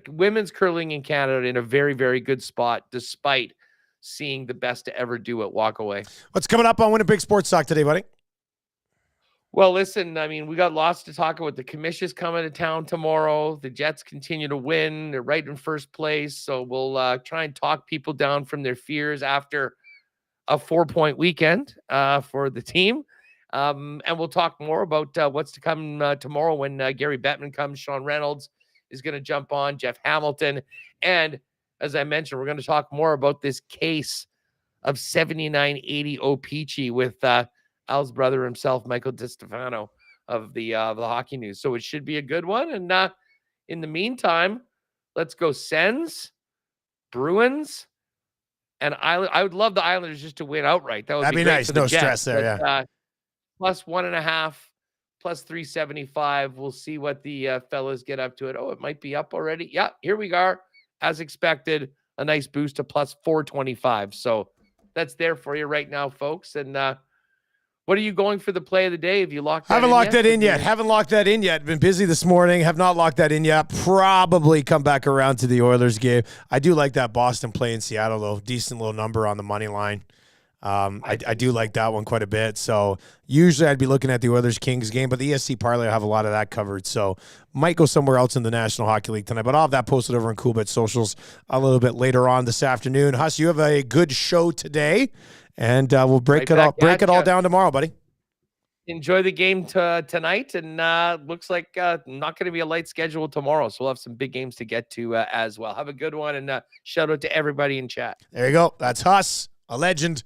women's curling in Canada in a very, very good spot, despite seeing the best to ever do it walk away. What's coming up on Winnipeg Sports Talk today, buddy? Well, listen, I mean, we got lots to talk about. The commission's coming to town tomorrow. The Jets continue to win. They're right in first place. So we'll try and talk people down from their fears after a 4-point weekend for the team. And we'll talk more about what's to come tomorrow when Gary Bettman comes. Sean Reynolds is going to jump on, Jeff Hamilton. And as I mentioned, we're going to talk more about this case of 7980 O-Peachy with Al's brother himself, Michael DiStefano of the Hockey News. So it should be a good one. And in the meantime, let's go Sens, Bruins, and I would love the Islanders just to win outright. That'd be nice. No stress there, yeah. Plus 1.5, plus 375. We'll see what the fellas get up to it. Oh, it might be up already. Yeah, here we are. As expected, a nice boost to plus 425. So that's there for you right now, folks. And what are you going for the play of the day? Have you locked that in yet? Haven't locked that in yet. Been busy this morning. Have not locked that in yet. Probably come back around to the Oilers game. I do like that Boston play in Seattle, though. Decent little number on the money line. I do like that one quite a bit. So usually I'd be looking at the Oilers-Kings game, but the ESC parlay will have a lot of that covered. So might go somewhere else in the National Hockey League tonight. But I'll have that posted over on CoolBet Socials a little bit later on this afternoon. Huss, you have a good show today, and we'll break it all down tomorrow, buddy. Enjoy the game tonight, and looks like not going to be a light schedule tomorrow, so we'll have some big games to get to as well. Have a good one, and shout out to everybody in chat. There you go. That's Huss, a legend.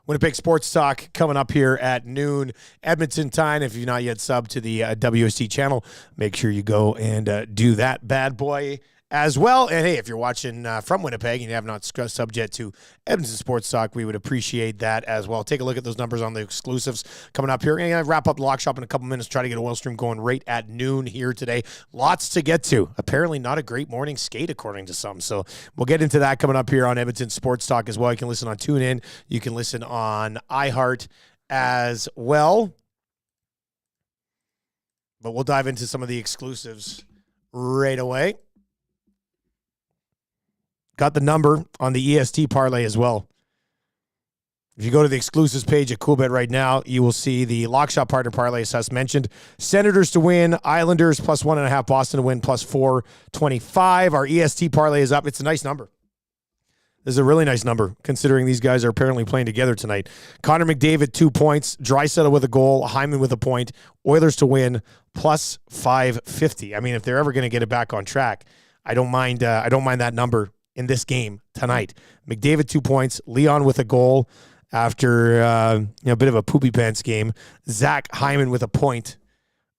Winnipeg Sports Talk coming up here at noon Edmonton time. If you're not yet subbed to the WST channel, make sure you go and do that bad boy as well. And hey, if you're watching from Winnipeg and you have not subbed yet to Edmonton Sports Talk, we would appreciate that as well. Take a look at those numbers on the exclusives coming up here. We're going to wrap up the lock shop in a couple minutes, try to get a Oil Stream going right at noon here today. Lots to get to. Apparently not a great morning skate, according to some. So we'll get into that coming up here on Edmonton Sports Talk as well. You can listen on TuneIn. You can listen on iHeart as well. But we'll dive into some of the exclusives right away. Got the number on the EST parlay as well. If you go to the exclusives page at CoolBet right now, you will see the lock shop partner parlay, as mentioned. Senators to win, Islanders plus 1.5, Boston to win plus 425. Our EST parlay is up. It's a nice number. This is a really nice number, considering these guys are apparently playing together tonight. Connor McDavid, 2 points. Draisaitl with a goal. Hyman with a point. Oilers to win plus 550. I mean, if they're ever going to get it back on track, I don't mind that number in this game tonight. McDavid, 2 points. Leon with a goal after a bit of a poopy pants game. Zach Hyman with a point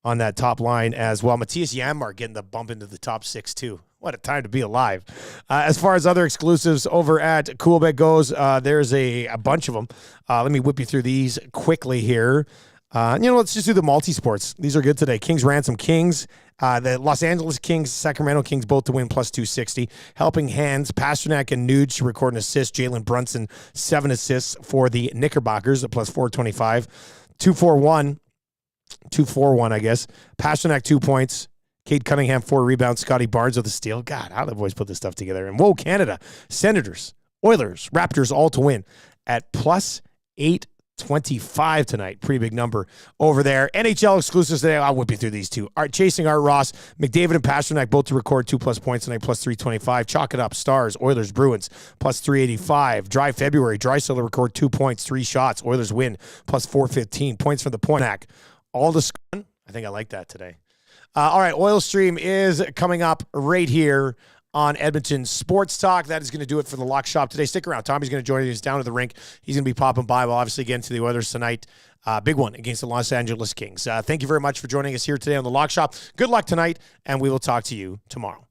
on that top line as well. Matthias Janmark getting the bump into the top 6 too. What a time to be alive. As far as other exclusives over at CoolBet goes, there's a bunch of them. Let me whip you through these quickly here. Let's just do the multi-sports. These are good today. Kings Ransom Kings. The Los Angeles Kings, Sacramento Kings, both to win plus 260. Helping Hands, Pasternak and Nuge to record an assist. Jalen Brunson, 7 assists for the Knickerbockers at plus 425. 241, I guess. Pasternak, 2 points. Cade Cunningham, 4 rebounds. Scotty Barnes with a steal. God, how do the boys put this stuff together? And whoa, Canada, Senators, Oilers, Raptors, all to win at plus 825 tonight. Pretty big number over there. NHL exclusives today. I'll whip you through these two. Chasing Art Ross, McDavid and Pasternak both to record 2+ points tonight, plus 325. Chalk it up. Stars, Oilers, Bruins, plus 385. Dry February, Draisaitl to record 2 points, 3 shots. Oilers win, plus 415. Points from the Pointac. All the score. I think I like that today. All right, Oil Stream is coming up right here on Edmonton Sports Talk. That is going to do it for the lock shop today. Stick around. Tommy's going to join us down to the rink. He's going to be popping by. We'll obviously get into the Oilers tonight. Big one against the Los Angeles Kings. Thank you very much for joining us here today on the lock shop. Good luck tonight, and we will talk to you tomorrow.